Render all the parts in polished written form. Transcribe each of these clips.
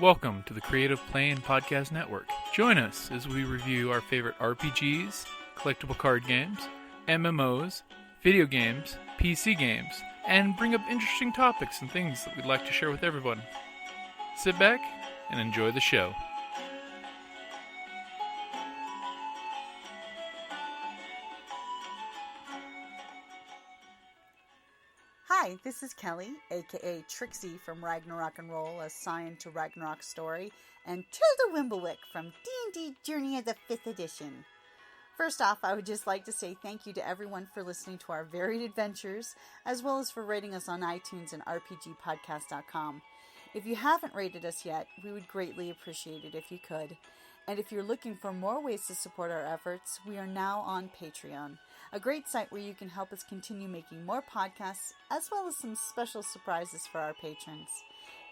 Welcome to the Creative Play and Podcast Network. Join us as we review our favorite RPGs, collectible card games, MMOs, video games, PC games, and bring up interesting topics and things that we'd like to share with everyone. Sit back and enjoy the show. Hi, this is Kelly, aka Trixie from Ragnarok and Roll, a Scion to Ragnarok story, and Tilda Wimblewick from D&D Journey of the 5th Edition. First off, I would just like to say thank you to everyone for listening to our varied adventures, as well as for rating us on iTunes and rpgpodcast.com. If you haven't rated us yet, we would greatly appreciate it if you could. And if you're looking for more ways to support our efforts, we are now on Patreon, a great site where you can help us continue making more podcasts, as well as some special surprises for our patrons.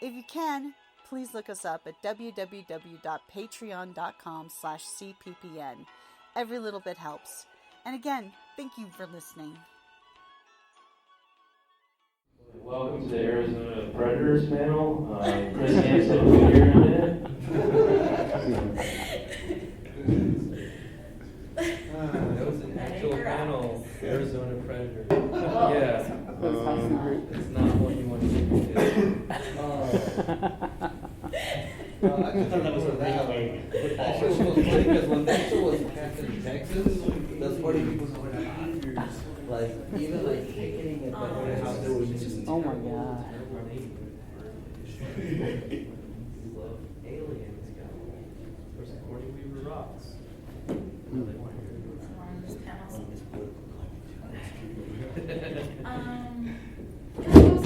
If you can, please look us up at www.patreon.com/cppn. Every little bit helps. And again, thank you for listening. Welcome to the Arizona Predators panel. Chris Hansen will be here in a minute. That was an actual panel, Arizona Predators. Well, Yeah. It's not what you want to do. I just thought that was a regular Actual was funny because when that show was cast in Texas, there's 40 people going on. Like, even like picketing at the house, there was just. Oh my god. Love aliens, First according we were rocks. What was I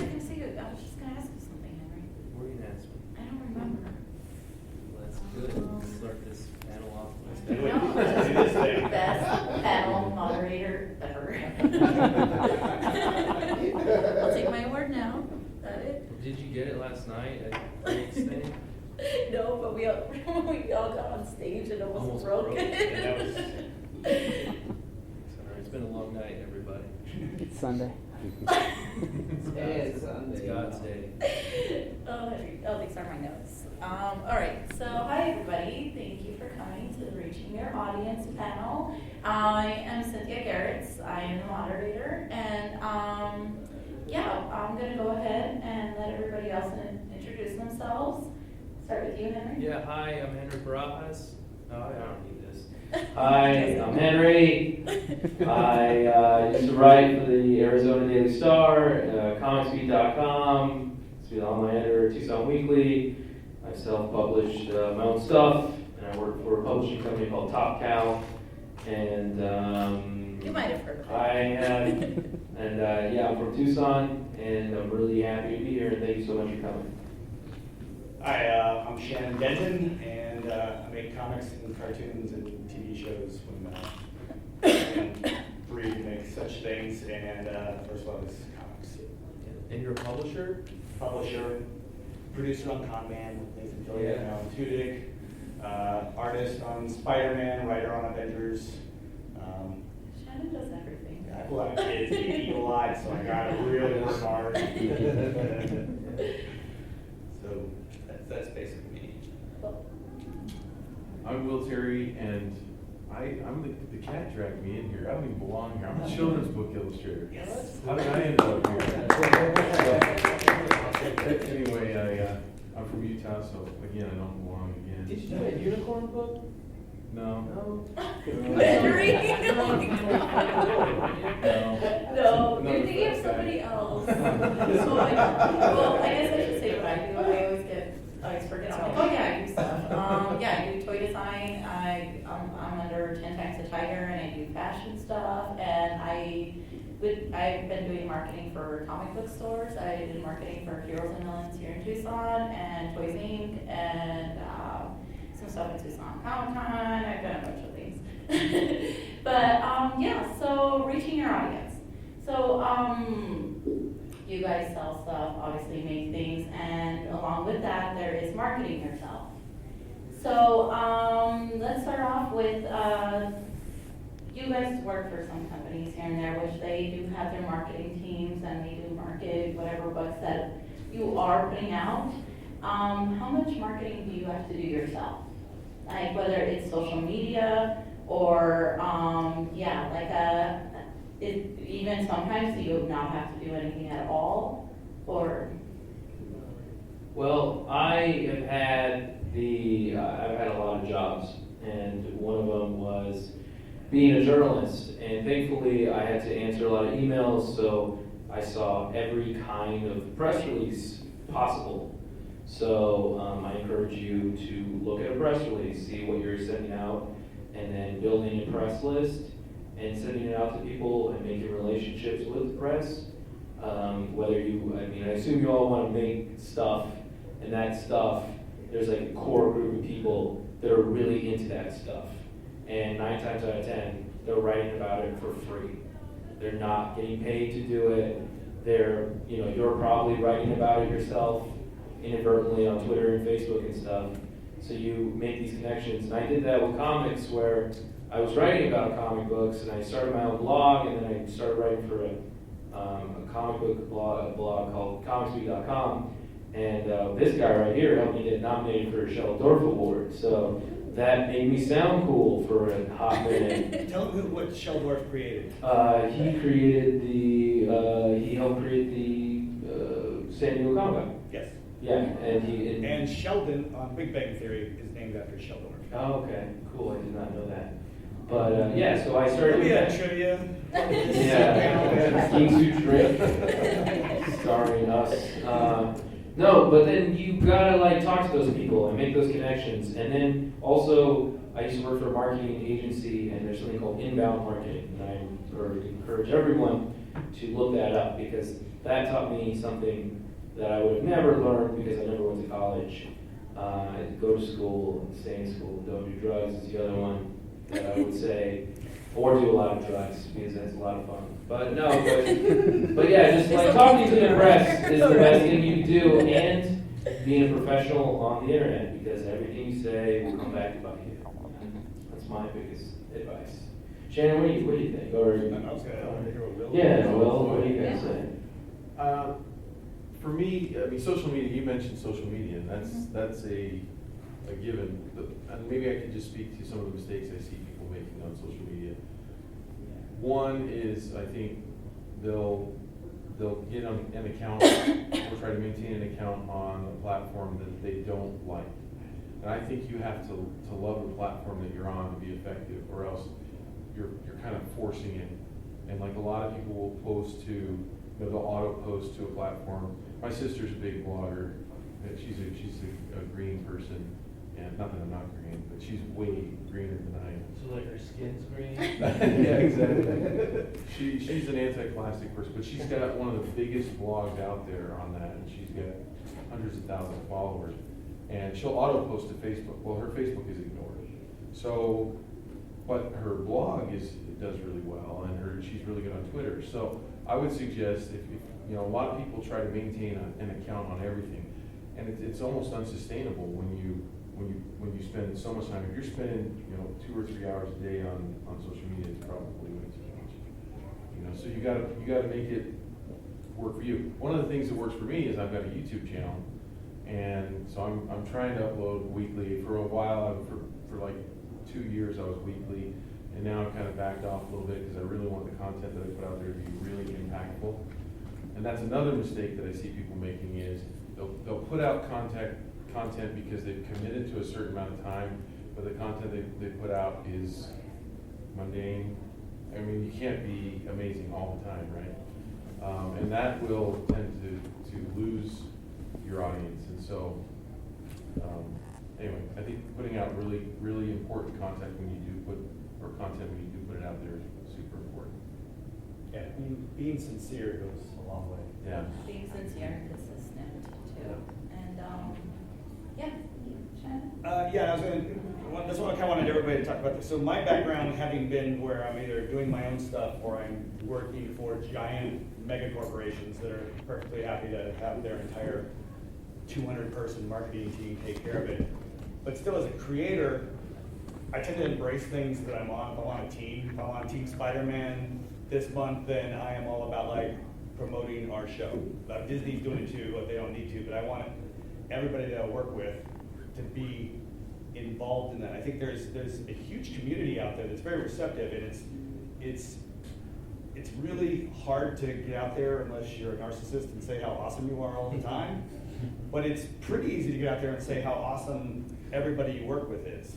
going to say? I was just going to ask you something, Henry. What were you gonna ask me? I don't remember. Well, that's good. Let's start this panel off. Best panel moderator ever. I'll take my word now. Is that it? Did you get it last night at Greg's thing? No, but we all got on stage and almost broke it. Sorry, it's been a long night, everybody. It's Sunday. It's God's day. These are my notes. All right, so hi everybody. Thank you for coming to the Reaching Your Audience panel. I am Cynthia Garretts. I am the moderator, and I'm going to go ahead and let everybody else introduce themselves. Start with you, Henry. Yeah, hi, I'm Henry Barajas. Oh, I don't need this. Hi, I'm Henry. I used to write for the Arizona Daily Star, comicsbeat.com. It's the online editor at Tucson Weekly. I self-publish my own stuff, and I work for a publishing company called Top Cow. And You might have heard of it. I'm from Tucson, and I'm really happy to be here. And thank you so much for coming. Hi, I'm Shannon Denton, and I make comics and cartoons and TV shows when I'm free to make such things. And first one is comics. And you're a publisher? Publisher, producer on Con Man with Nathan Fillion on Tudyk, artist on Spider-Man, writer on Avengers. Shannon does everything. I have a lot of kids, they eat a lot, so I gotta really work hard. So that's basically me. I'm Will Terry, and I'm the cat dragged me in here. I don't even belong here. I'm a children's book illustrator. Yes. How did I end up here? Anyway, I'm from Utah, so again, I don't belong again. Did you do a unicorn book? No. No. Henry? No, No, you're thinking of somebody else. I guess I should say what I do. I always forget. I'm like, oh yeah, I do stuff. I do toy design. I'm under 10 Times a Tiger, and I do fashion stuff. And I've been doing marketing for comic book stores. I did marketing for Heroes and Villains here in Tucson, and Toys Inc., and some stuff at Tucson Comic Con. I've done a bunch of things. But so reaching your audience. So you guys sell stuff, obviously make things, and along with that, there is marketing yourself. So let's start off with you guys work for some companies here and there, which they do have their marketing teams, and they do market whatever books that you are putting out. how much marketing do you have to do yourself? Like whether it's social media or, even sometimes do you not have to do anything at all? Or? Well, I have had I've had a lot of jobs, and one of them was being a journalist, and thankfully I had to answer a lot of emails, so I saw every kind of press release possible. So I encourage you to look at a press release, see what you're sending out, and then building a press list and sending it out to people and making relationships with the press. I assume you all want to make stuff, and that stuff, there's like a core group of people that are really into that stuff. And 9 times out of 10, they're writing about it for free. They're not getting paid to do it. You're probably writing about it yourself inadvertently on Twitter and Facebook and stuff. So you make these connections. And I did that with comics, where I was writing about comic books, and I started my own blog, and then I started writing for a comic book blog called comicsweek.com. And this guy right here helped me get nominated for a Sheldorf Award. So that made me sound cool for a hot minute. Tell them what Sheldorf created. He helped create the San Diego Comic Con. Yes. Yeah, and Sheldon on Big Bang Theory is named after Sheldorf. Oh, okay, cool. I did not know that. But so I started with that. Trivia. Yeah, Geeks Who Drink, starring us. No, but then you gotta talk to those people and make those connections. And then also, I used to work for a marketing agency, and there's something called inbound marketing, and I encourage everyone to look that up, because that taught me something that I would have never learned because I never went to college. Go to school, stay in school, don't do drugs is the other one that I would say, or do a lot of drugs, because that's a lot of fun. But yeah, just talking to the press is the best thing you can do, and being a professional on the internet, because everything you say will come back to bite you. That's my biggest advice. Shannon, what do you think? Or I was going to hear what Will. Yeah, Will, what do you guys say? For me, social media, you mentioned social media, and that's a given. And maybe I can just speak to some of the mistakes I see people making on social media. One is, I think they'll get on an account or try to maintain an account on a platform that they don't like. And I think you have to love the platform that you're on to be effective, or else you're kind of forcing it. And a lot of people will post to, they'll auto post to a platform. My sister's a big blogger. She's a green person, and not that I'm not green, but she's way greener than I am. So her skin's green? Yeah, exactly. She's an anti-plastic person, but she's got one of the biggest blogs out there on that, and she's got hundreds of thousands of followers. And she'll auto post to Facebook. Well, her Facebook is ignored. So, but her blog does really well, and she's really good on Twitter. So I would suggest if a lot of people try to maintain an account on everything, and it's almost unsustainable when you spend so much time. If you're spending 2 or 3 hours a day on social media, it's probably way too much. So you gotta make it work for you. One of the things that works for me is I've got a YouTube channel, and so I'm trying to upload weekly. For a while, for 2 years, I was weekly, and now I've kind of backed off a little bit because I really want the content that I put out there to be really impactful. And that's another mistake that I see people making is they'll put out content because they've committed to a certain amount of time, but the content they put out is mundane. I mean, you can't be amazing all the time, right? And that will tend to lose your audience. And so, anyway, I think putting out really, really important content when you do put it out there is super important. Yeah, being sincere goes a long way. Yeah. Being sincere and consistent too. And Shannon? That's what I kind of wanted everybody to talk about this. So my background, having been where I'm either doing my own stuff or I'm working for giant mega corporations that are perfectly happy to have their entire 200-person marketing team take care of it. But still, as a creator, I tend to embrace things that I'm on. If I'm on a team, if I'm on Team Spider-Man this month, then I am all about promoting our show. Disney's doing it too, but they don't need to, but I want it. everybody that I work with to be involved in that. I think there's a huge community out there that's very receptive, and it's really hard to get out there unless you're a narcissist and say how awesome you are all the time. But it's pretty easy to get out there and say how awesome everybody you work with is,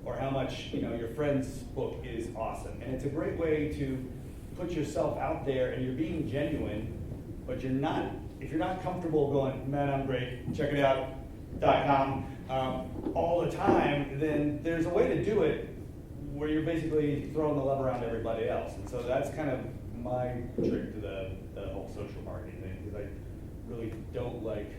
or how much your friend's book is awesome. And it's a great way to put yourself out there, and you're being genuine, but if you're not comfortable going, man, I'm great, check it out.com all the time, then there's a way to do it where you're basically throwing the love around everybody else. And so that's kind of my trick to the whole social marketing thing, because I really don't like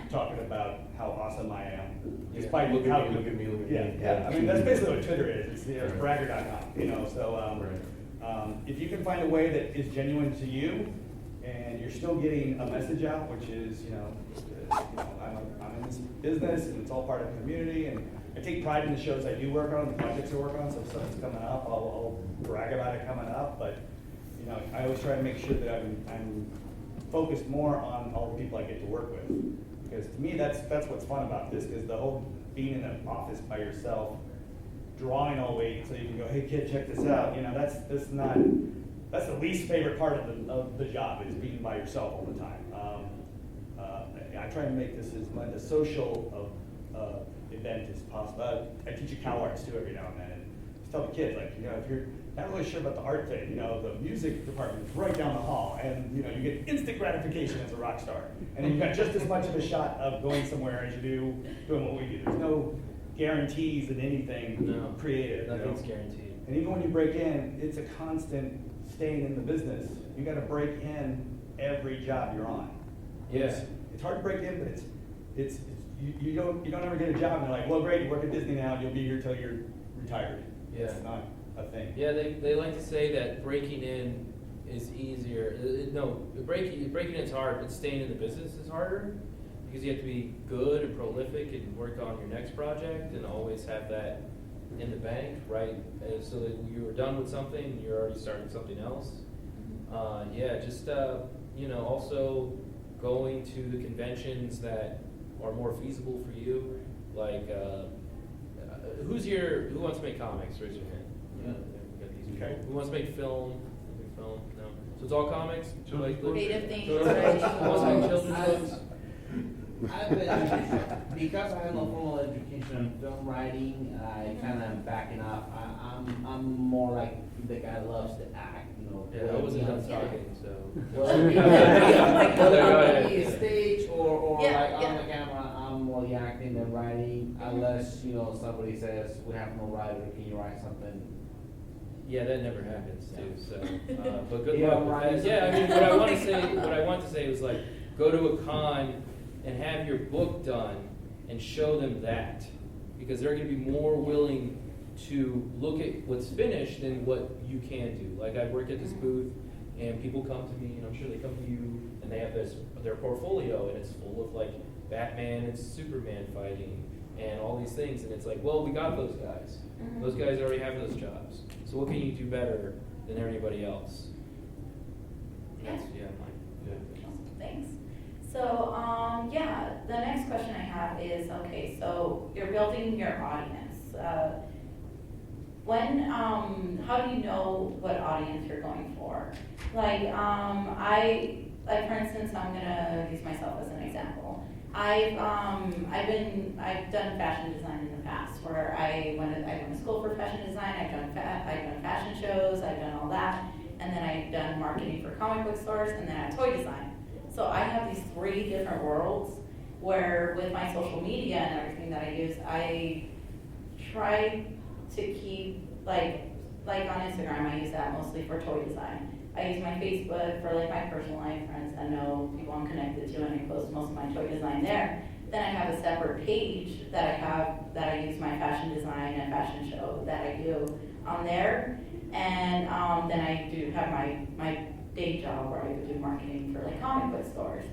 talking about how awesome I am. Despite look how at me. Yeah. I mean, that's basically what Twitter is. It's bragger.com. So if you can find a way that is genuine to you, and you're still getting a message out, which is, I'm in this business, and it's all part of the community, and I take pride in the shows I do work on, the projects I work on. So if something's coming up, I'll brag about it coming up. But I always try to make sure that I'm focused more on all the people I get to work with, because to me that's what's fun about this. Because the whole being in an office by yourself, drawing all week, so you can go, hey kid, check this out. That's the least favorite part of the job, is being by yourself all the time. I try to make this as much a social event as possible. I teach Cal Arts too every now and then, and just tell the kids, if you're not really sure about the art thing, the music department is right down the hall, and you get instant gratification as a rock star, and you've got just as much of a shot of going somewhere as you do doing what we do. There's no guarantees in anything creative. Nothing's guaranteed. And even when you break in, it's a constant staying in the business. You got to break in every job you're on. Yeah. It's hard to break in, but you don't ever get a job and they're like, well, great, you work at Disney now, you'll be here till you're retired. Yeah. It's not a thing. Yeah, they like to say that breaking in is easier. No, breaking in is hard, but staying in the business is harder, because you have to be good and prolific and work on your next project and always have that in the bank, right? So that you were done with something and you're already starting something else. Also going to the conventions that are more feasible for you. Like, who wants to make comics? Raise your hand. Yeah, we got these people. Okay. Who wants to make film? No. So it's all comics? Creative things, Who wants to make children's books? I've been, because I have no formal education in film writing, I kind of backing off. I'm more like the guy that loves to act, Yeah, I wasn't done talking, so. Whether on the stage or Yeah, like yeah. on the camera, I'm more the acting than writing, unless, somebody says, we have no writer, can you write something? Yeah, that never happens too, so, but good Yeah, luck with right. that. Yeah, I mean, what I want to say was like, go to a con and have your book done and show them that, because they're gonna be more willing to look at what's finished than what you can do. Like, I work at this booth and people come to me, and I'm sure they come to you, and they have their portfolio, and it's full of like Batman and Superman fighting and all these things, and it's like, well, we got those guys. Those guys already have those jobs. So what can you do better than anybody else? That's, Thanks. So, the next question I have is, okay, so you're building your audience. How do you know what audience you're going for? Like, for instance, I'm gonna use myself as an example. I've done fashion design in the past, where I went to school for fashion design. I've done fashion shows. I've done all that, and then I've done marketing for comic book stores, and then I have toy design. So I have these 3 different worlds where, with my social media and everything that I use, I try to keep like on Instagram. I use that mostly for toy design. I use my Facebook for like my personal life, friends that know people I'm connected to, and I post most of my toy design there. Then I have a separate page that I use my fashion design and fashion show that I do on there. And then I do have my day job where I do marketing for like comic book stores.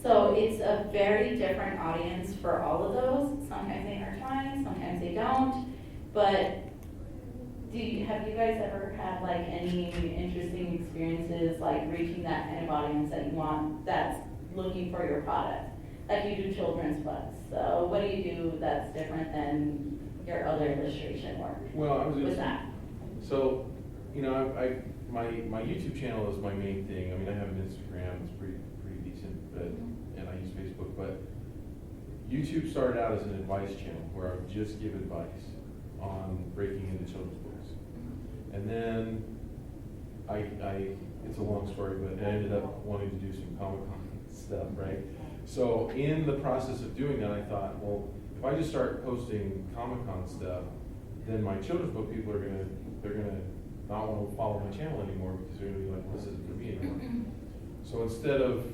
So it's a very different audience for all of those. Sometimes they intertwine, sometimes they don't. But have you guys ever had like any interesting experiences like reaching that kind of audience that you want, that's looking for your product? like you do children's books. So what do you do that's different than your other illustration work? Well, I was with just, that. so, you know, my YouTube channel is my main thing. I mean, I have an Instagram, it's pretty decent, but, and I use Facebook, but YouTube started out as an advice channel where I would just give advice on breaking into children's books. And then it's a long story, but I ended up wanting to do some Comic Con stuff, right? So in the process of doing that, I thought, well, if I just start posting Comic Con stuff, then my children's book people they're gonna not want to follow my channel anymore because they're gonna be like, this isn't for me anymore. So instead of,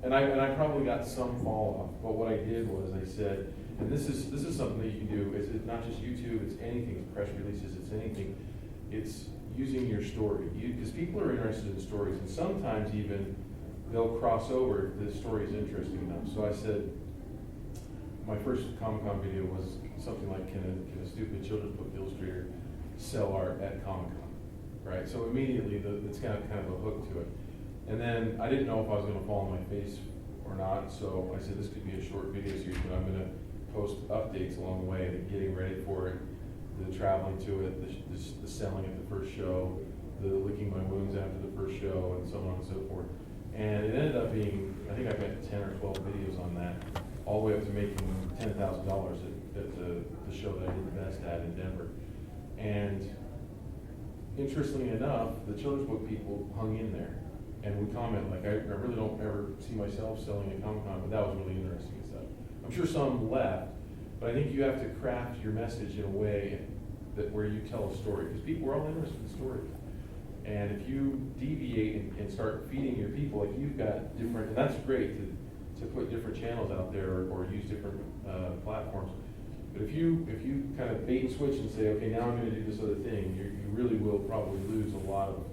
and I probably got some fall off, but what I did was I said, and this is something that you can do. It's not just YouTube. It's anything. It's press releases. It's anything. It's using your story because people are interested in stories, and sometimes even they'll cross over if the story is interesting enough. So I said, my first Comic-Con video was something like, can a stupid children's book illustrator sell art at Comic-Con, right? So immediately it's kind of a hook to it. And then I didn't know if I was going to fall on my face or not, so I said this could be a short video series, but I'm going to post updates along the way, the getting ready for it, the traveling to it, the selling at the first show, the licking my wounds after the first show, and so on and so forth. And it ended up being, I think I've got 10 or 12 videos on that, all the way up to making $10,000 at the show that I did the best at in Denver. And interestingly enough, the children's book people hung in there and would comment, like, I really don't ever see myself selling at Comic-Con, but that was really interesting and stuff. I'm sure some left, but I think you have to craft your message in a way that where you tell a story, because people are all interested in stories. And if you deviate and start feeding your people, like you've got different, and that's great to put different channels out there or use different platforms. But if you kind of bait and switch and say, okay, now I'm going to do this other thing, you really will probably lose a lot of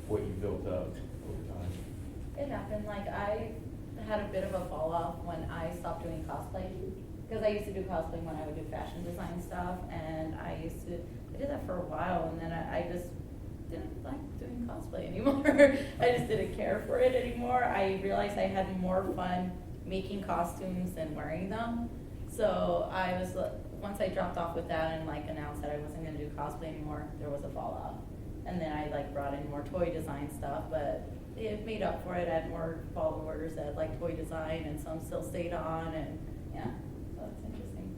what you built up over time. It happened. Like I had a bit of a fall off when I stopped doing cosplay, because I used to do cosplay when I would do fashion design stuff, and I did that for a while, and then I just didn't like doing cosplay anymore. I just didn't care for it anymore. I realized I had more fun making costumes than wearing them. So I was, once I dropped off with that and like announced that I wasn't gonna do cosplay anymore, there was a fall off. And then I like brought in more toy design stuff, but it made up for it. I had more followers that like toy design, and some still stayed on, and yeah, so it's interesting.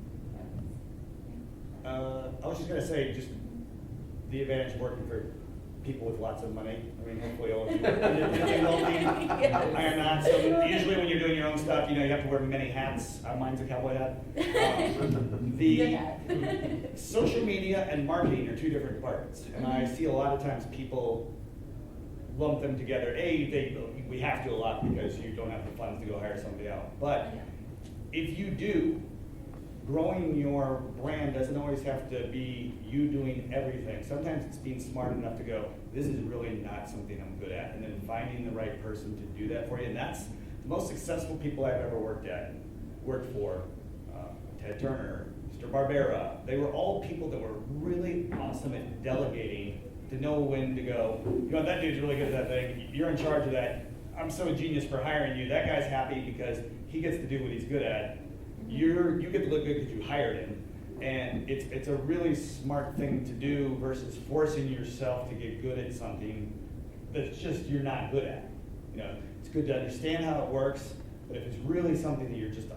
I was just gonna say, just the advantage of working for people with lots of money. I mean, hopefully all of you iron on. So usually when you're doing your own stuff, you know, you have to wear many hats. Mine's a cowboy hat. The social media and marketing are two different departments, and I see a lot of times people lump them together. We have to a lot because you don't have the funds to go hire somebody else. But if you do, growing your brand doesn't always have to be you doing everything. Sometimes it's being smart enough to go, this is really not something I'm good at, and then finding the right person to do that for you. And that's the most successful people I've ever worked for. Ted Turner, Mr. Barbera. They were all people that were really awesome at delegating, to know when to go, you know, that dude's really good at that thing. You're in charge of that. I'm so genius for hiring you. That guy's happy because he gets to do what he's good at. You get to look good because you hired him. And it's a really smart thing to do versus forcing yourself to get good at something that's just you're not good at. You know, it's good to understand how it works, but if it's really something that you just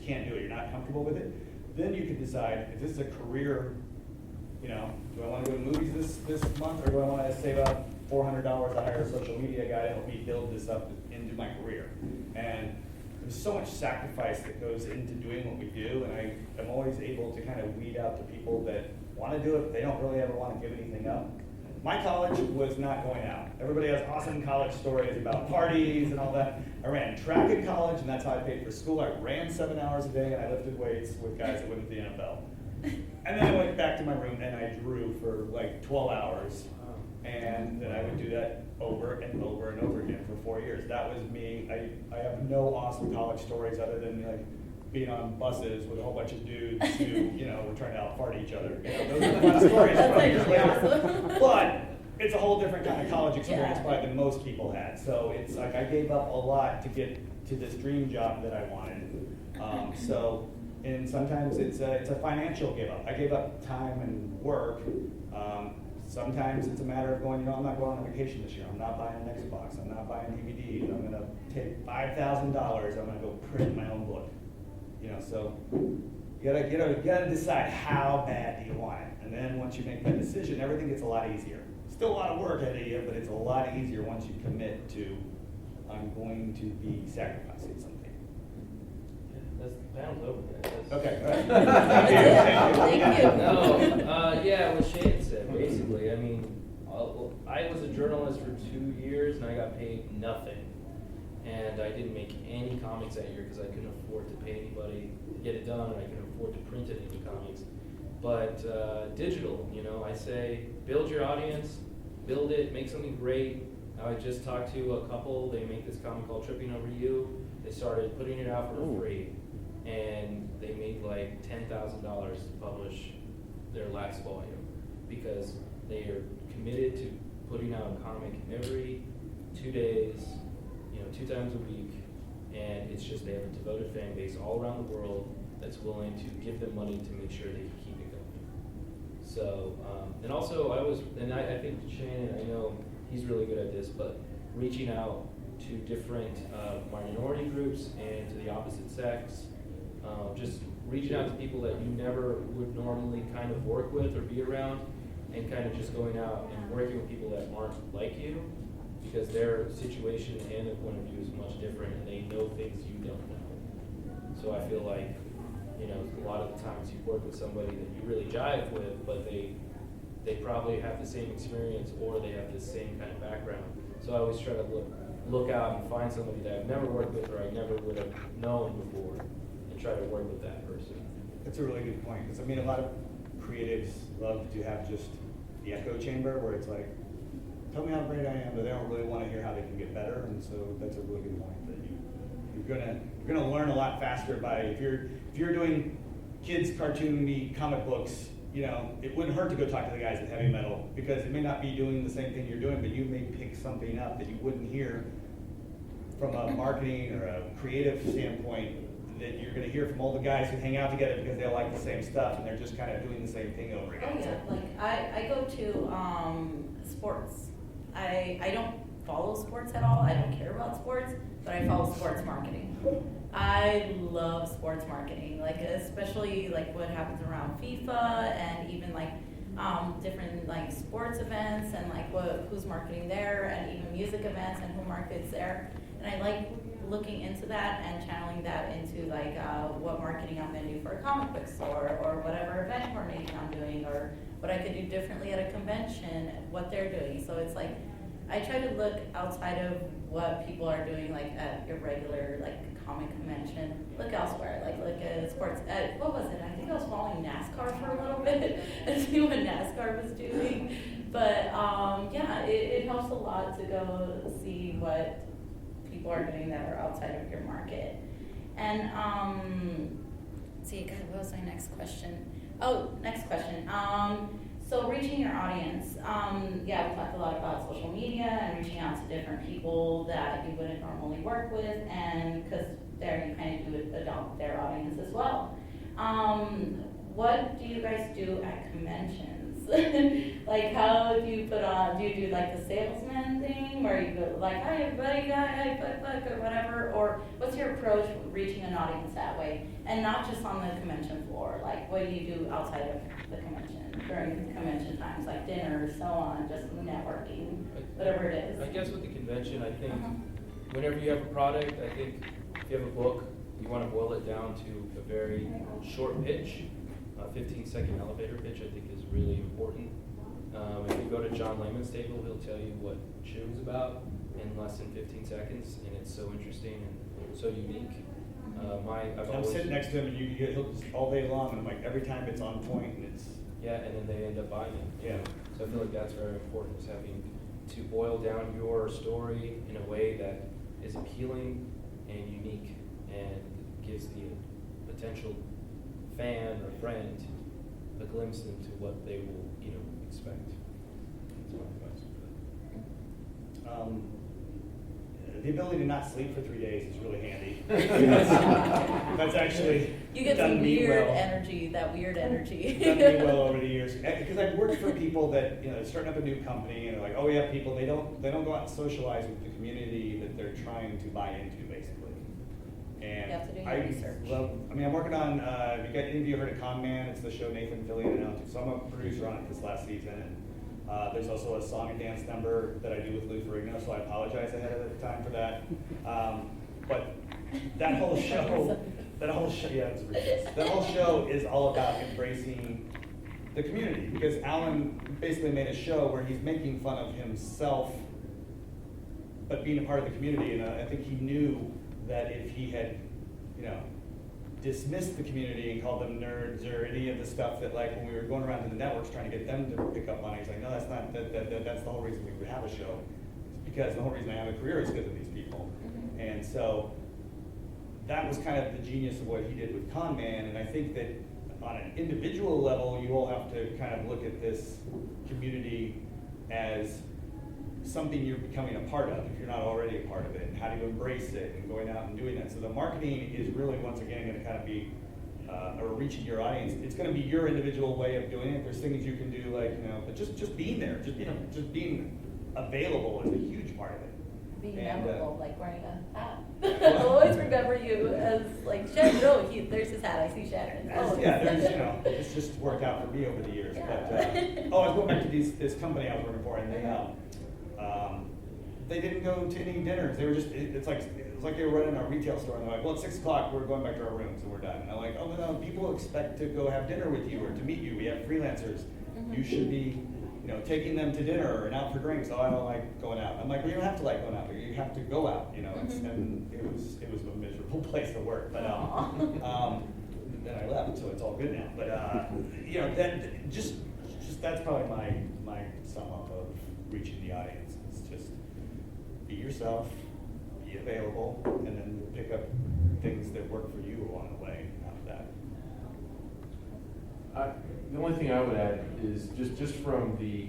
can't do it, you're not comfortable with it, then you can decide if this is a career. You know, do I want to go to movies this month, or do I want to save up $400 to hire a social media guy to help me build this up into my career? And there's so much sacrifice that goes into doing what we do, and I'm always able to kind of weed out the people that want to do it, but they don't really ever want to give anything up. My college was not going out. Everybody has awesome college stories about parties and all that. I ran track in college, and that's how I paid for school. I ran 7 hours a day, and I lifted weights with guys that went to the NFL. And then I went back to my room, and I drew for like 12 hours. And then I would do that over and over and over again for 4 years. That was me. I have no awesome college stories other than like being on buses with a whole bunch of dudes who, you know, were trying to out-party each other. You know, those are the fun stories. That's actually awesome. But it's a whole different kind of college experience Yeah. probably than most people had. So it's like I gave up a lot to get to this dream job that I wanted. And sometimes it's a financial give up. I gave up time and work. Sometimes it's a matter of going, I'm not going on vacation this year. I'm not buying an Xbox. I'm not buying DVDs. I'm going to take $5,000. I'm going to go print my own book. So you gotta decide how bad do you want it. And then once you make that decision, everything gets a lot easier. Still a lot of work ahead of you, but it's a lot easier once you commit to, I'm going to be sacrificing something. That's the panel's over, guys. Okay, all right. Thank you. No, yeah, what Shannon said, basically, I mean, I was a journalist for 2 years and I got paid nothing. And I didn't make any comics that year because I couldn't afford to pay anybody to get it done, and I couldn't afford to print any of the comics. But digital, I say build your audience, build it, make something great. I just talked to a couple, they make this comic called Tripping Over You. They started putting it out for free, and they made like $10,000 to publish their last volume because they are committed to putting out a comic every 2 days, 2 times a week, and it's just they have a devoted fan base all around the world that's willing to give them money to make sure they can keep it going. So, and also I think Shannon, I know he's really good at this, but reaching out to different minority groups and to the opposite sex, just reaching out to people that you never would normally kind of work with or be around, and kind of just going out and working with people that aren't like you, because their situation and their point of view is much different, and they know things you don't know. So I feel like, a lot of the times you work with somebody that you really jive with, but they probably have the same experience or they have the same kind of background. So I always try to look out and find somebody that I've never worked with or I never would have known before, and try to work with that person. That's a really good point, because a lot of creatives love to have just the echo chamber where it's like, tell me how great I am, but they don't really want to hear how they can get better. And so that's a really good point, that you're gonna learn a lot faster by, if you're doing kids cartoony comic books, it wouldn't hurt to go talk to the guys at Heavy Metal, because it may not be doing the same thing you're doing, but you may pick something up that you wouldn't hear from a marketing or a creative standpoint, that you're going to hear from all the guys who hang out together because they all like the same stuff and they're just kind of doing the same thing over again. Oh yeah, like I go to sports. I don't follow sports at all. I don't care about sports, but I follow sports marketing. I love sports marketing, like especially like what happens around FIFA and even like different like sports events and like who's marketing there, and even music events and who markets there. And I like looking into that and channeling that into like what marketing I'm going to do for a comic book store, or whatever event coordinating I'm doing, or what I could do differently at a convention, what they're doing. So it's like I try to look outside of what people are doing, like at your regular like comic convention. Look elsewhere, like look at sports. What was it? I think I was following NASCAR for a little bit and see what NASCAR was doing. But yeah, it helps a lot to go see what people are doing that are outside of your market. And let's see, God, what was my next question? Oh, next question. So reaching your audience. Yeah, we talked a lot about social media and reaching out to different people that you wouldn't normally work with, and because there you kind of do adopt their audience as well. What do you guys do at conventions? Like, how do you do you do like the salesman thing, where you go like, hi everybody, hi, fuck, or whatever, or what's your approach with reaching an audience that way? And not just on the convention floor, like what do you do outside of the convention, during convention times, like dinner, so on, just networking, whatever it is? I guess with the convention, I think whenever you have a product, I think if you have a book, you want to boil it down to a very short pitch. A 15-second elevator pitch, I think, is really important. If you go to John Lehman's table, he'll tell you what Shoe is about in less than 15 seconds, and it's so interesting and so unique. I'm sitting next to him, and he'll just all day long, and I'm like, every time it's on point, and it's... Yeah, and then they end up buying it. Yeah. So I feel like that's very important, is having to boil down your story in a way that is appealing and unique and gives the potential fan or friend a glimpse into what they will, expect. That's my advice. the ability to not sleep for 3 days is really handy. That's actually You get done some me weird well. energy, that weird energy. Done me well over the years, because I've worked for people that, you know, starting up a new company and they're like, oh, we have people, they don't go out and socialize with the community that they're trying to buy into, basically. And You have to do your research. I'm working on, any of you heard of Con Man? It's the show Nathan Fillion announced. So I'm a producer on it this last season. And there's also a song and dance number that I do with Lou Ferrigno, so I apologize ahead of the time for that. But that whole show, yeah, it's ridiculous. That whole show is all about embracing the community, because Alan basically made a show where he's making fun of himself, but being a part of the community. And I think he knew that if he had, you know, dismissed the community and called them nerds or any of the stuff that, like, when we were going around to the networks trying to get them to pick up on it, he's like, no, that's not, that's the whole reason we would have a show. It's because the whole reason I have a career is because of these people. Mm-hmm. And so that was kind of the genius of what he did with Con Man. And I think that on an individual level, you all have to kind of look at this community as something you're becoming a part of if you're not already a part of it, and how do you embrace it and going out and doing that. So the marketing is really, once again, going to kind of be or reaching your audience. It's going to be your individual way of doing it. There's things you can do, like, you know, but just being there, just being available is a huge part of it. Being And, memorable, like wearing a hat. I'll always remember you as like Shannon. Oh, there's his hat. I see Shannon. Oh, Yeah, there's, you know, it's just worked out for me over the years. Yeah. But I was going back to this company I was working for, and they didn't go to any dinners. They were just, it was like they were running a retail store, and they're like, well, at 6 o'clock, we're going back to our rooms, and we're done. And I'm like, oh, no, people expect to go have dinner with you or to meet you. We have freelancers. Mm-hmm. You should be, you know, taking them to dinner and out for drinks. Oh, I don't like going out. I'm like, well, you don't have to like going out, but you have to go out, you know. Mm-hmm. And it was a miserable place to work. But then I left, so it's all good now. But you know, that just that's probably my sum up of reaching the audience. It's just be yourself, be available, and then pick up things that work for you along the way after that. The only thing I would add is just from the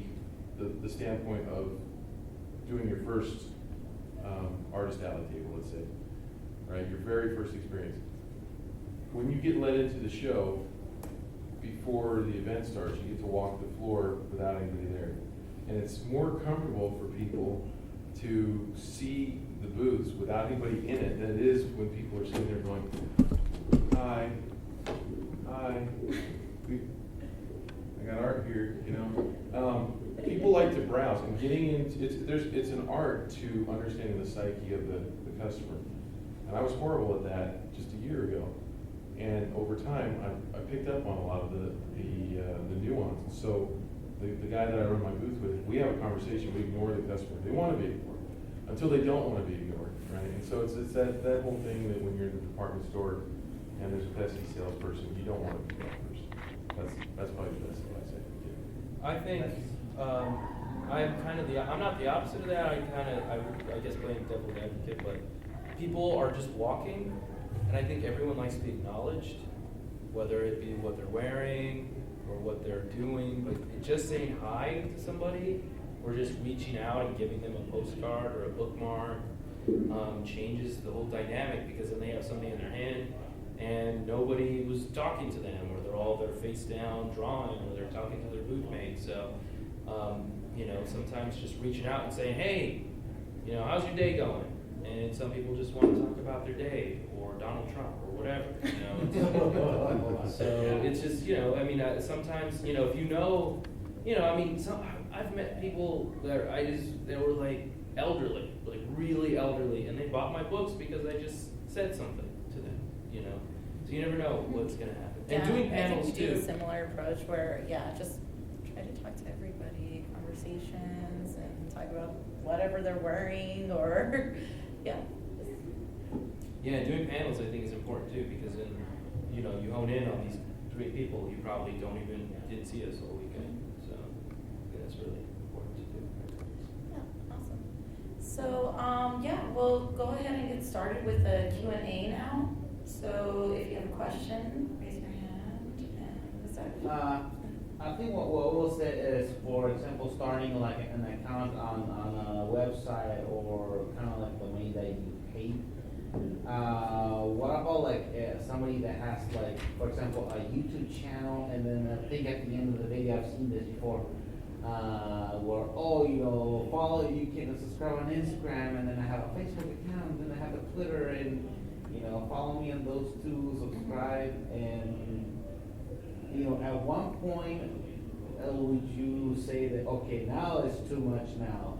standpoint of doing your first artist alley table, let's say, right? Your very first experience. When you get let into the show, before the event starts, you get to walk the floor without anybody there. And it's more comfortable for people to see the booths without anybody in it than it is when people are sitting there going, hi, I got art here, you know. People like to browse, and getting into it's an art to understanding the psyche of the customer. And I was horrible at that just a year ago. And over time, I picked up on a lot of the nuance. So the guy that I run my booth with, we have a conversation. We ignore the customer. They want to be ignored until they don't want to be ignored, right? And so it's that whole thing that when you're in the department store and there's a pesky salesperson, you don't want to be that person. That's probably the best advice I can give. I think I'm not the opposite of that. I guess playing devil's advocate, but people are just walking, and I think everyone likes to be acknowledged, whether it be what they're wearing or what they're doing. But just saying hi to somebody or just reaching out and giving them a postcard or a bookmark changes the whole dynamic, because then they have something in their hand and nobody was talking to them, or they're all their face down drawing, or they're talking to their booth mates. So, you know, sometimes just reaching out and saying, hey, you know, how's your day going? And some people just want to talk about their day or Donald Trump or whatever, you know. So it's just, you know, I mean, sometimes, you know, if I mean, I've met people that they were like elderly, like really elderly, and they bought my books because I just said something to them, you know. So you never know what's going to happen. Yeah, and doing panels I think we do too. a similar approach where, just try to talk to everybody, conversations, and talk about whatever they're wearing, or Yeah, doing panels I think is important too, because then, you know, you hone in on these great people you probably didn't see us all weekend. So yeah, that's really important to do. Yeah, awesome. So, we'll go ahead and get started with the Q&A now. So if you have a question, raise your hand. And is that I think what we'll say is, for example, starting like an account on a website or kind of like domain that you pay. What about like somebody that has like, for example, a YouTube channel, and then I think at the end of the video, I've seen this before, where, follow, you can subscribe on Instagram, and then I have a Facebook account, and then I have a Twitter, and, follow me on those two, subscribe, and, at one point, would you say that, okay, now it's too much now?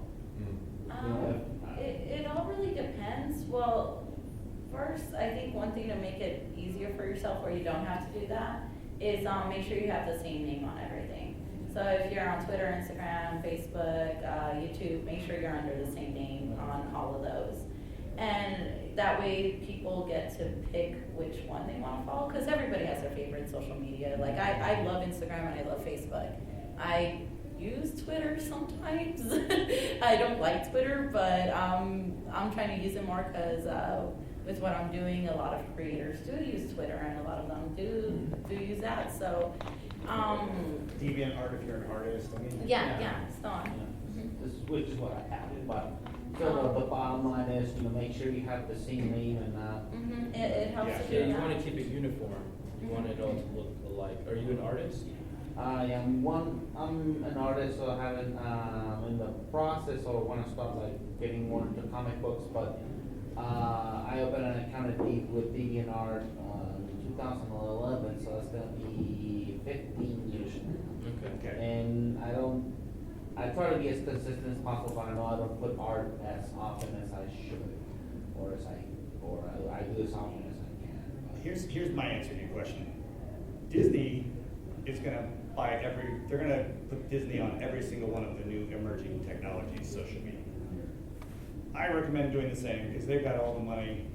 It all really depends. Well, first, I think one thing to make it easier for yourself where you don't have to do that is make sure you have the same name on everything. So if you're on Twitter, Instagram, Facebook, YouTube, make sure you're under the same name on all of those. And that way people get to pick which one they want to follow, because everybody has their favorite social media. Like I love Instagram and I love Facebook. I use Twitter sometimes. I don't like Twitter, but I'm trying to use it more because with what I'm doing, a lot of creators do use Twitter, and a lot of them do use that. So Deviant art if you're an artist. I mean, yeah, so on. Which is what I have, but so the bottom line is, make sure you have the same name and not. It helps to do Yeah, you that. want to keep it uniform. You want it all to look alike. Are you an artist? I'm an artist, so I haven't, in the process, or want to start like getting more into comic books, but I opened an account with DeviantArt in 2011, so it's gonna be 15 years now. Okay. And I try to be as consistent as possible, but I know I don't put art as often as I should, or I do as often as I can. Here's my answer to your question. Disney is gonna they're gonna put Disney on every single one of the new emerging technologies, social media. I recommend doing the same because they've got all the money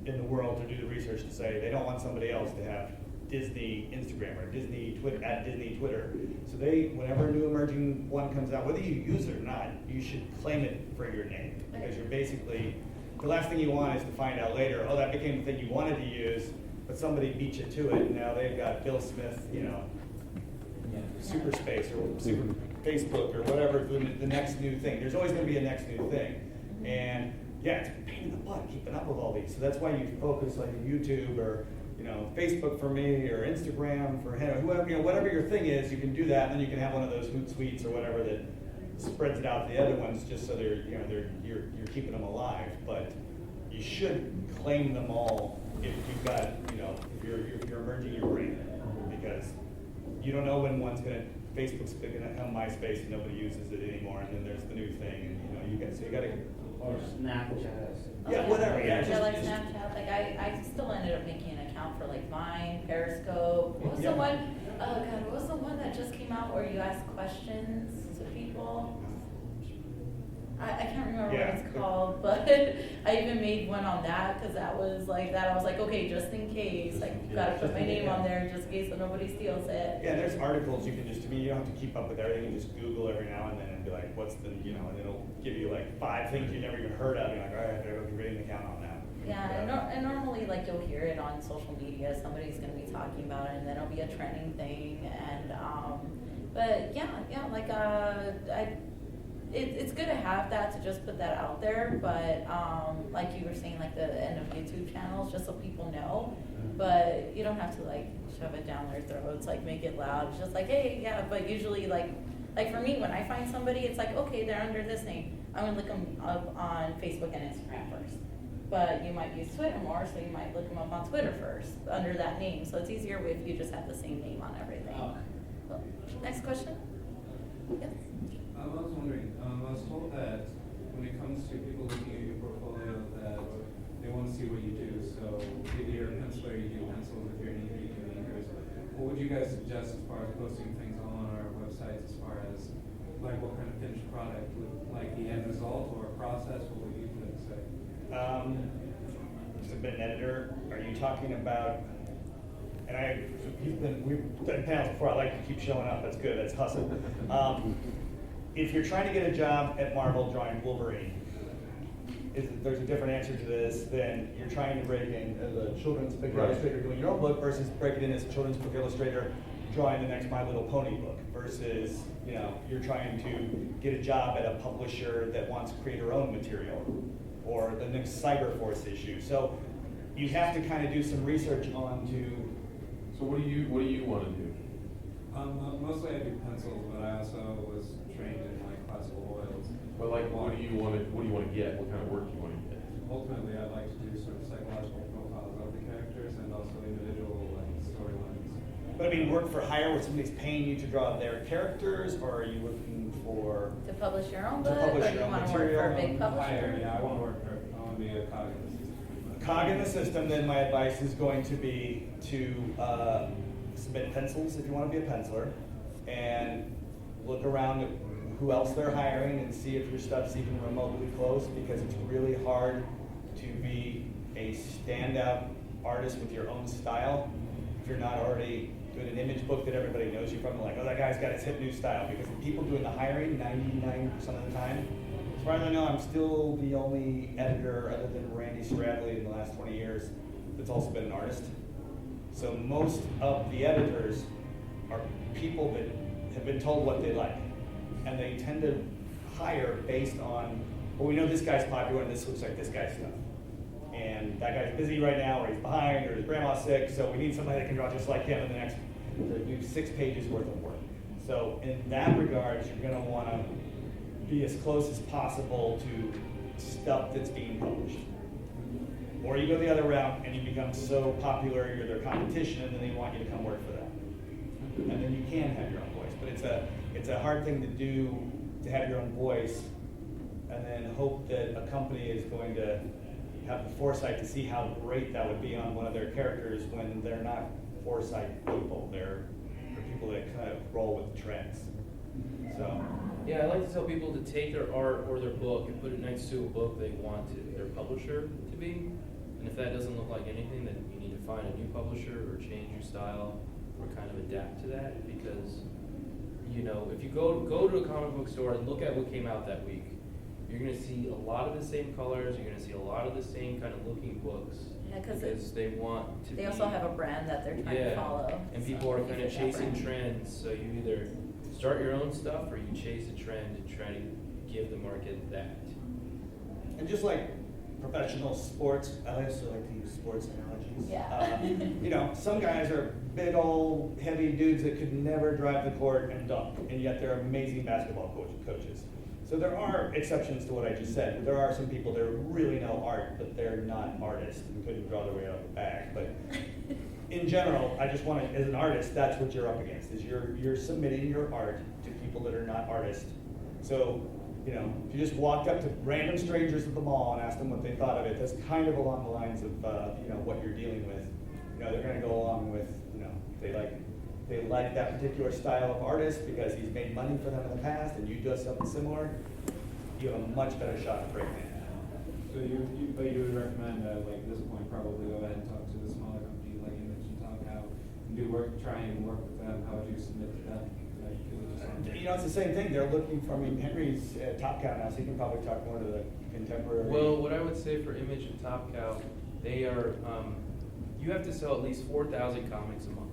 in the world to do the research to say they don't want somebody else to have Disney Instagram or Disney Twitter @Disney Twitter. So whenever a new emerging one comes out, whether you use it or not, you should claim it for your name, because you're basically, the last thing you want is to find out later, that became the thing you wanted to use, but somebody beat you to it, and now they've got Bill Smith, Super Space or Super Facebook or whatever the next new thing. There's always going to be a next new thing, and it's a pain in the butt keeping up with all these. So that's why you focus like YouTube or Facebook for me, or Instagram for him, or whoever, whatever your thing is, you can do that, and then you can have one of those Hootsuites or whatever that spreads it out to the other ones, just so you're keeping them alive. But you should claim them all if you've got, if you're merging your brand, because you don't know when Facebook's picking up on MySpace and nobody uses it anymore, and then there's the new thing, and you gotta. Or Snapchat. Whatever. Yeah, like Snapchat. Like I still ended up making an account for like Vine, Periscope. What was the one? Oh God, what was the one that just came out where you ask questions to people? I can't remember what it's called, but I even made one on that because that was like that. I was like, okay, just in case, gotta put my name on there just in case so nobody steals it. Yeah, there's articles you can you don't have to keep up with everything. You just Google every now and then and be like, what's the, and it'll give you like 5 things you never even heard of. You're like, all right, I better go create an account on that. Yeah, and normally like you'll hear it on social media. Somebody's gonna be talking about it, and then it'll be a trending thing. And but like It's good to have that, to just put that out there, but like you were saying, like the end of YouTube channels, just so people know, but you don't have to like shove it down their throats, like make it loud. It's just like, hey, but usually like for me, when I find somebody, it's like, okay, they're under this name, I'm gonna look them up on Facebook and Instagram first. But you might use Twitter more, so you might look them up on Twitter first under that name. So it's easier if you just have the same name on everything. So, next question. Yes. I was wondering, I was told that when it comes to people looking at your portfolio, that they want to see what you do. So if you're a penciler, you do pencils. If you're an inker, you do inkers. What would you guys suggest as far as posting things on our websites, as far as like what kind of finished product, like the end result or process? What would you say? Just been an editor. Are you talking about? And we've done panels before. I like to keep showing up. That's good. That's hustle. If you're trying to get a job at Marvel drawing Wolverine, there's a different answer to this than you're trying to break in as a children's book illustrator doing your own book versus breaking in as a children's book illustrator drawing the next My Little Pony book versus, you know, you're trying to get a job at a publisher that wants to create her own material or the next Cyberforce issue. So you have to kind of do some research onto. So what do you want to do? Mostly I do pencils, but I also was trained in like classical oils. But like, what do you want to get? What kind of work do you want to get? Ultimately, I'd like to do sort of psychological profiles of the characters and also individual like storylines. But I mean, work for hire where somebody's paying you to draw their characters, or are you looking for? To publish your own To book, publish or your you own want to work for a material. big publisher? Higher, yeah, I want to work for. I want to be a cog in the system. Cog in the system, then my advice is going to be to submit pencils if you want to be a penciler, and look around at who else they're hiring and see if your stuff's even remotely close, because it's really hard to be a standout artist with your own style if you're not already doing an image book that everybody knows you from, like, oh, that guy's got his hip new style, because the people doing the hiring 99% of the time, as far as I know, I'm still the only editor other than Randy Stradley in the last 20 years that's also been an artist. So most of the editors are people that have been told what they like, and they tend to hire based on, well, we know this guy's popular and this looks like this guy's stuff. And that guy's busy right now, or he's behind, or his grandma's sick, so we need somebody that can draw just like him in the next, to do 6 pages worth of work. So in that regard, you're gonna wanna be as close as possible to stuff that's being published. Or you go the other route and you become so popular, you're their competition, and then they want you to come work for them. And then you can have your own voice, but it's a hard thing to do, to have your own voice, and then hope that a company is going to have the foresight to see how great that would be on one of their characters when they're not foresight people. They're people that kind of roll with the trends. So. Yeah, I like to tell people to take their art or their book and put it next to a book they want their publisher to be. And if that doesn't look like anything, then you need to find a new publisher or change your style or kind of adapt to that. Because, you know, if you go to a comic book store and look at what came out that week, you're going to see a lot of the same colors. You're going to see a lot of the same kind of looking books. Yeah, because they want to. They also have a brand that they're trying to follow. And people are kind of chasing trends. So you either start your own stuff or you chase a trend and try to give the market that. And just like professional sports, I also like to use sports analogies. Yeah. You know, some guys are big old heavy dudes that could never drive the court and dunk, and yet they're amazing basketball coaches. So there are exceptions to what I just said. There are some people that really know art, but they're not artists and couldn't draw their way out of the bag. But in general, I just want to, as an artist, that's what you're up against, is you're submitting your art to people that are not artists. So, you know, if you just walked up to random strangers at the mall and asked them what they thought of it, that's kind of along the lines of, you know, what you're dealing with. You know, they're going to go along with, you know, they like that particular style of artist because he's made money for them in the past, and you do something similar, you have a much better shot at breaking it. So you would recommend, like at this point, probably go ahead and talk to the smaller companies like you mentioned, try and work with them. How would you submit to them? You know, it's the same thing. They're looking for, I mean, Henry's at Top Cow now, so he can probably talk more to the contemporary. Well, what I would say for Image and Top Cow, they are, you have to sell at least 4,000 comics a month.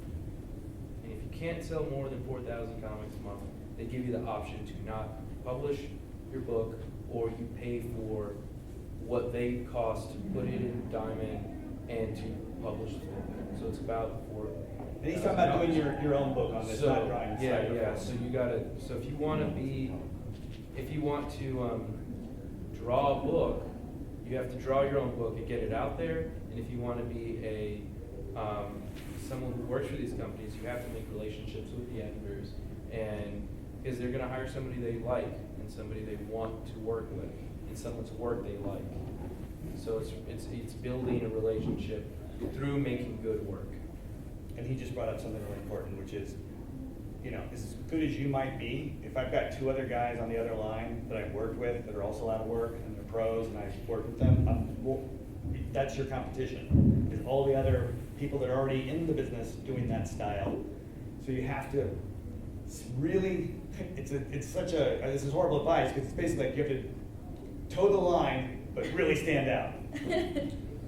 And if you can't sell more than 4,000 comics a month, they give you the option to not publish your book, or you pay for what they cost to put it in Diamond and to publish the book. So it's about And he's talking about doing your own book on this, not drawing. Yeah. So you gotta. So if you want to draw a book, you have to draw your own book and get it out there. And if you want to be someone who works for these companies, you have to make relationships with the editors, and because they're gonna hire somebody they like and somebody they want to work with, and someone's work they like. So it's building a relationship through making good work. And he just brought up something really important, which is, you know, as good as you might be, if I've got 2 other guys on the other line that I've worked with that are also out of work and they're pros and I've worked with them, that's your competition, is all the other people that are already in the business doing that style. So you have to really, it's such a, this is horrible advice, because it's basically like you have to toe the line, but really stand out.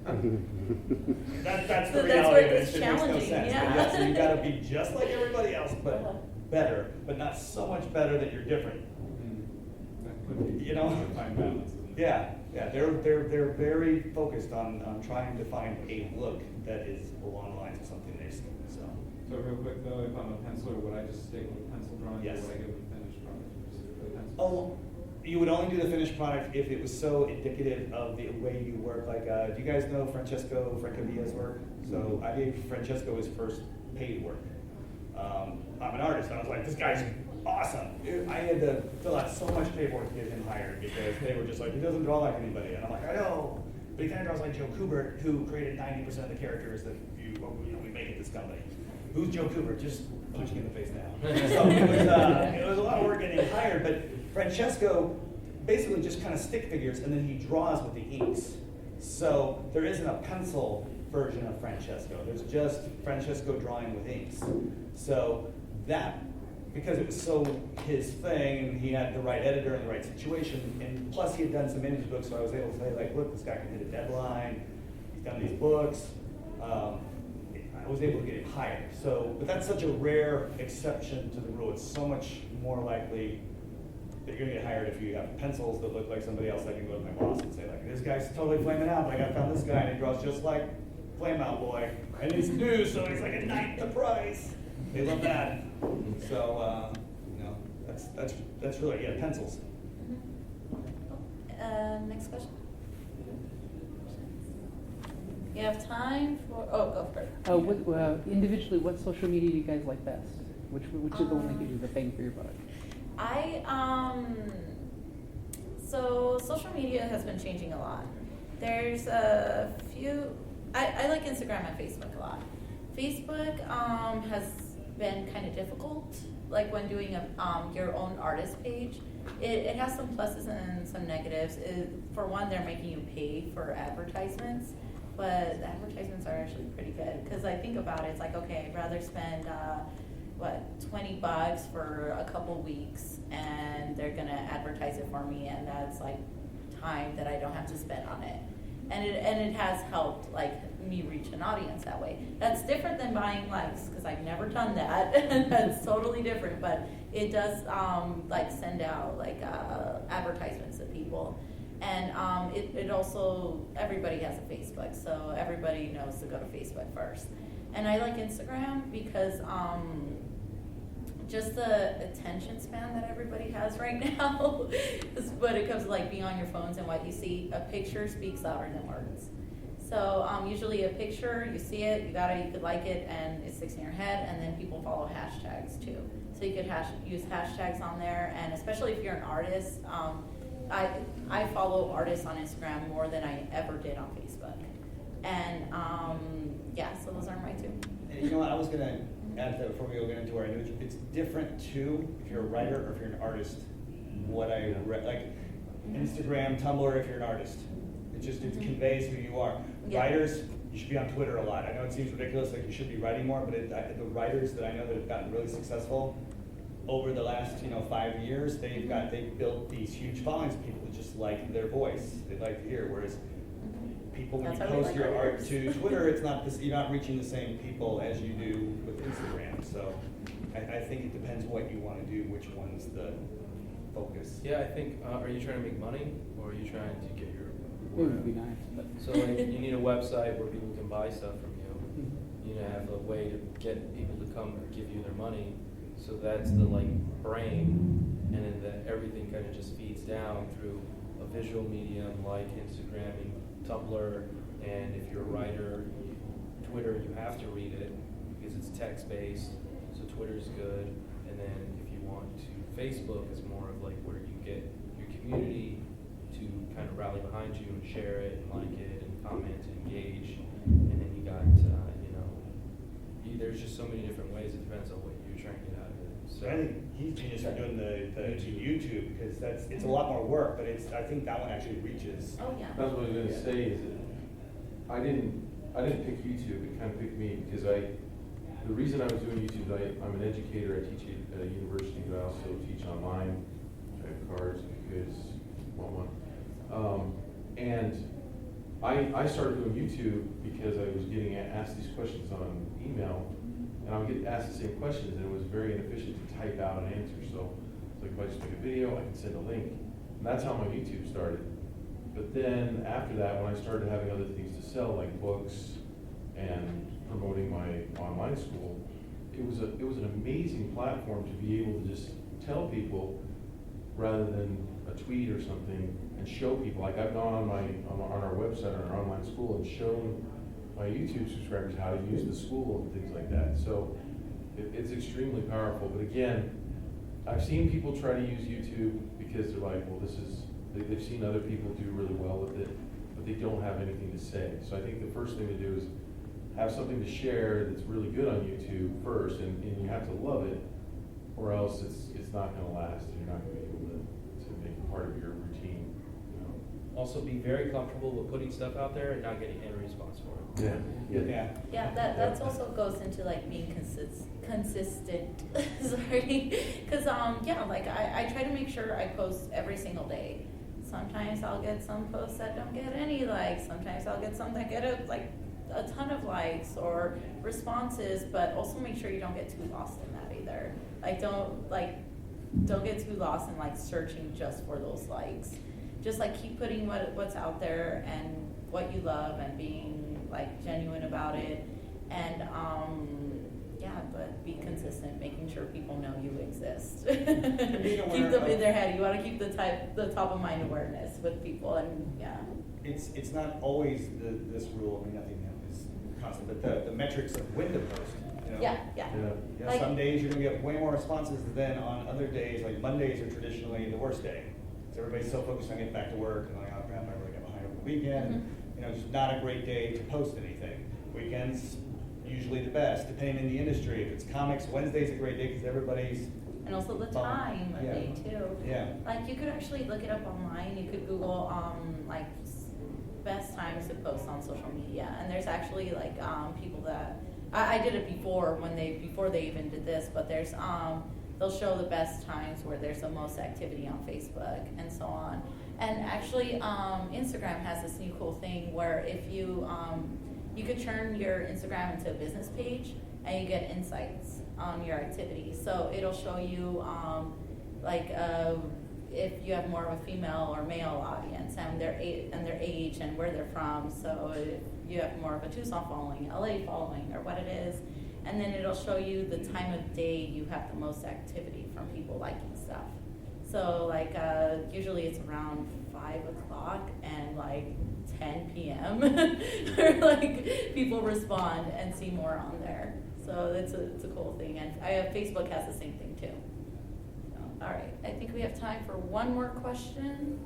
That's So the that's reality where of it. it's It makes no challenging, sense. yeah. But yes, you gotta be just like everybody else, Uh-huh. but better, but not so much better that you're different. You know? Fine balance, isn't it? Yeah, they're very focused on trying to find a look that is along the lines of something they've seen, so. So real quick though, if I'm a penciler, would I just stick with pencil drawing? Yes. Or would I give them finished product for the pencils? Oh, you would only do the finished product if it was so indicative of the way you work. Like, do you guys know Francesco Francavilla's work? So I gave Francesco his first paid work. I'm an artist. I was like, this guy's awesome. I had to fill out so much paperwork to get him hired because they were just like, he doesn't draw like anybody. And I'm like, I know, but he kind of draws like Joe Kubert, who created 90% of the characters that we make at this company. Who's Joe Kubert? Just punch me in the face now. So it was a lot of work getting him hired, but Francesco basically just kind of stick figures and then he draws with the inks. So there isn't a pencil version of Francesco. There's just Francesco drawing with inks. So that, because it was so his thing, and he had the right editor and the right situation, and plus he had done some image books, so I was able to say, like, look, this guy can hit a deadline, he's done these books. I was able to get him hired. So, but that's such a rare exception to the rule. It's so much more likely that you're gonna get hired if you have pencils that look like somebody else. I can go to my boss and say, like, this guy's totally flaming out, but I found this guy and he draws just like Flame Out Boy. And he's new, so he's like a ninth the price. They love that. So, that's really, yeah, pencils. Next question. You have time for, go for it. Individually, what social media do you guys like best? Which is the one that gives you the bang for your buck? So social media has been changing a lot. There's a few, I like Instagram and Facebook a lot. Facebook has been kind of difficult, like when doing your own artist page. It has some pluses and some negatives. For one, they're making you pay for advertisements, but the advertisements are actually pretty good. Because I think about it, it's like, okay, I'd rather spend $20 for a couple weeks, and they're gonna advertise it for me, and that's like time that I don't have to spend on it. And it has helped like me reach an audience that way. That's different than buying likes, because I've never done that. That's totally different, but it does like send out like advertisements to people. And it also, everybody has a Facebook, so everybody knows to go to Facebook first. And I like Instagram because just the attention span that everybody has right now is when it comes to like being on your phones and what you see. A picture speaks louder than words. So usually a picture, you see it, you could like it, and it sticks in your head, and then people follow hashtags too. So you could use hashtags on there, and especially if you're an artist, I follow artists on Instagram more than I ever did on Facebook. And so those are my two. And you know what, I was gonna add that before we go get into our news, it's different too if you're a writer or if you're an artist. What I read, like Instagram, Tumbler, if you're an artist, it conveys who you are. Yeah. Writers, you should be on Twitter a lot. I know it seems ridiculous, like you should be writing more, but the writers that I know that have gotten really successful over the last 5 years, they've built these huge followings of people that just like their voice. They like to hear. Whereas people, when That's you how we post like your our art works. to Twitter, it's not this. You're not reaching the same people as you do with Instagram. So I think it depends what you want to do, which one's the focus. Yeah, I think, are you trying to make money, or are you trying to get your It would be nice, but. So like, you need a website where people can buy stuff from you. You need to have a way to get people to come give you their money. So that's the like brain, and then everything kind of just feeds down through a visual medium like Instagram and Tumbler. And if you're a writer, Twitter, you have to read it because it's text-based. So Twitter's good. And then if you want to, Facebook is more of like where you get your community to kind of rally behind you and share it and like it and comment and engage. And then you got, there's just so many different ways. It depends on what you're trying to get out of it. So I think he's genius for doing the YouTube because it's a lot more work, but I think that one actually reaches. Oh yeah. That's what I was gonna say is that I didn't pick YouTube, it kind of picked me because the reason I was doing YouTube is I'm an educator, I teach at a university, but I also teach online. I have cards because, and I started doing YouTube because I was getting asked these questions on email, and I would get asked the same questions, and it was very inefficient to type out an answer. So it's like, if I just make a video, I can send a link. And that's how my YouTube started. But then after that, when I started having other things to sell, like books and promoting my online school, it was an amazing platform to be able to just tell people rather than a tweet or something, and show people. Like I've gone on our website, on our online school, and shown my YouTube subscribers how to use the school and things like that. So it's extremely powerful. But again, I've seen people try to use YouTube because they're like, well, they've seen other people do really well with it, but they don't have anything to say. So I think the first thing to do is have something to share that's really good on YouTube first, and you have to love it, or else it's not going to last, and you're not going to be able to make it part of your routine. You know? Also, be very comfortable with putting stuff out there and not getting any response for it. Yeah, that's also goes into like being consistent. Sorry, because like I try to make sure I post every single day. Sometimes I'll get some posts that don't get any likes. Sometimes I'll get some that get a ton of likes or responses. But also make sure you don't get too lost in that either. Don't get too lost in like searching just for those likes. Just like keep putting what's out there and what you love and being like genuine about it, and but be consistent, making sure people know you exist. Keep them in their head. You want to keep the top of mind awareness with people, and It's not always this rule. I mean, nothing is constant, but the metrics of when to post. You know? Yeah. Like, some days you're gonna get way more responses than on other days. Like Mondays are traditionally the worst day. So everybody's so focused on getting back to work and like, oh crap, I really got behind over the weekend. Mm-hmm. You know, it's not a great day to post anything. Weekends usually the best, depending on the industry. If it's comics, Wednesday's a great day because everybody's. And also the time of day too. Yeah. Like you could actually look it up online. You could Google like best times to post on social media, and there's actually like people that I did it before before they even did this, but there's they'll show the best times where there's the most activity on Facebook and so on. And actually, Instagram has this new cool thing where if you you could turn your Instagram into a business page and you get insights on your activity. So it'll show you if you have more of a female or male audience and their age and where they're from. So if you have more of a Tucson following, LA following, or what it is. And then it'll show you the time of day you have the most activity from people liking stuff. So usually it's around 5 o'clock and 10 p.m. where people respond and see more on there. So it's a cool thing. And Facebook has the same thing too. So, all right, I think we have time for one more question.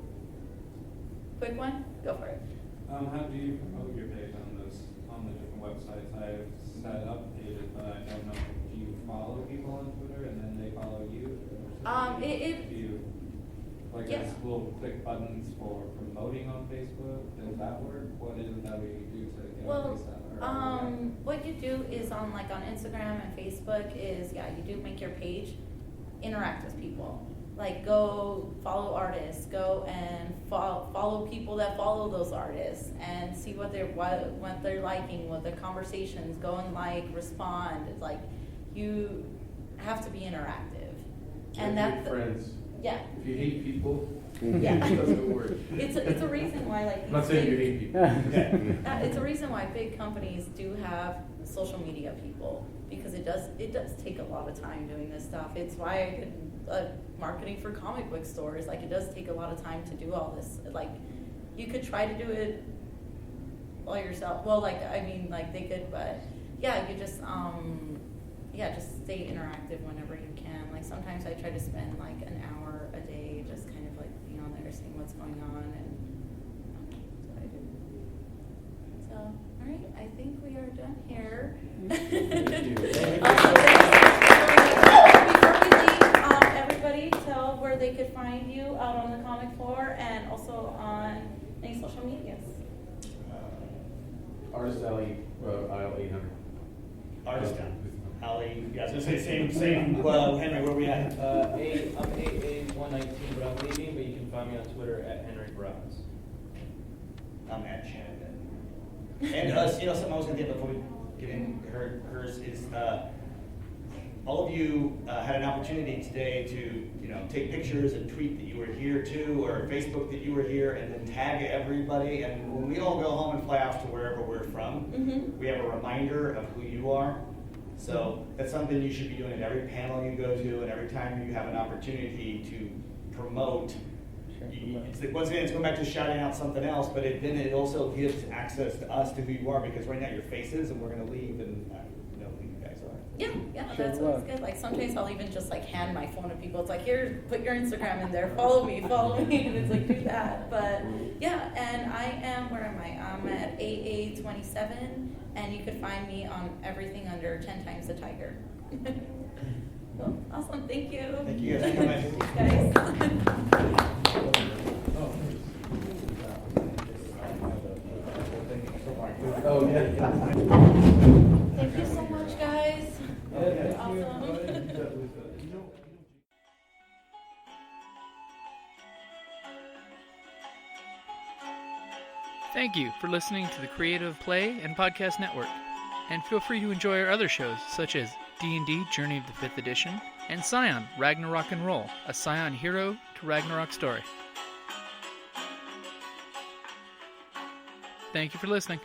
Quick one, go for it. How do you promote your page on the different websites? I've set up pages, but I don't know. Do you follow people on Twitter and then they follow you? Do you there's little click buttons for promoting on Facebook? Does that work? What is it that we do to get a place out? What you do is on Instagram and Facebook is you do make your page interact with people. Go follow artists, go and follow people that follow those artists and see what they're liking, what their conversations, go and respond. It's you have to be interactive. And that's friends. Yeah. If you hate people, yeah. it doesn't work. It's a reason why I'm not saying you hate people. it's a reason why big companies do have social media people, because it does take a lot of time doing this stuff. It's why I did marketing for comic book stores. It does take a lot of time to do all this. You could try to do it all yourself. Well, they could, but you just just stay interactive whenever you can. Sometimes I try to spend an hour a day just kind of being on there, seeing what's going on, and that's what I do. So, all right, I think we are done here. Before we leave, everybody tell where they could find you out on the comic floor and also on any social medias. Artist Alley, aisle 800. Artist Alley, I was gonna say same. Henry, where we at? I'm AA119, but I'm leaving. But you can find me on Twitter at Henry Barajas. I'm at Shannon Denton. And something I was going to get before we get in hers is all of you had an opportunity today to take pictures and tweet that you were here too, or Facebook that you were here, and then tag everybody. And when we all go home and fly off to wherever we're from, we have a reminder of who you are. So that's something you should be doing at every panel you go to, and every time you have an opportunity to promote. It's like, once again, it's going back to shouting out something else, but then it also gives access to us to who you are, because right now you're faces, and we're going to leave and know who you guys are. Yeah, that's what's good. Like sometimes I'll even just like hand my phone to people. It's like, here, put your Instagram in there, follow me, and it's like, do that. But yeah, and I am, where am I? I'm at AA27, and you could find me on everything under 10 Times the Tiger. Cool. Awesome, thank you. Thank you guys for coming. Thanks, guys. Oh, yeah. Thank you so much, guys. Awesome. Thank you for listening to the Creative Play and Podcast Network. And feel free to enjoy our other shows, such as D&D Journey of the 5th Edition and Scion Ragnarok and Roll, a Scion hero to Ragnarok story. Thank you for listening.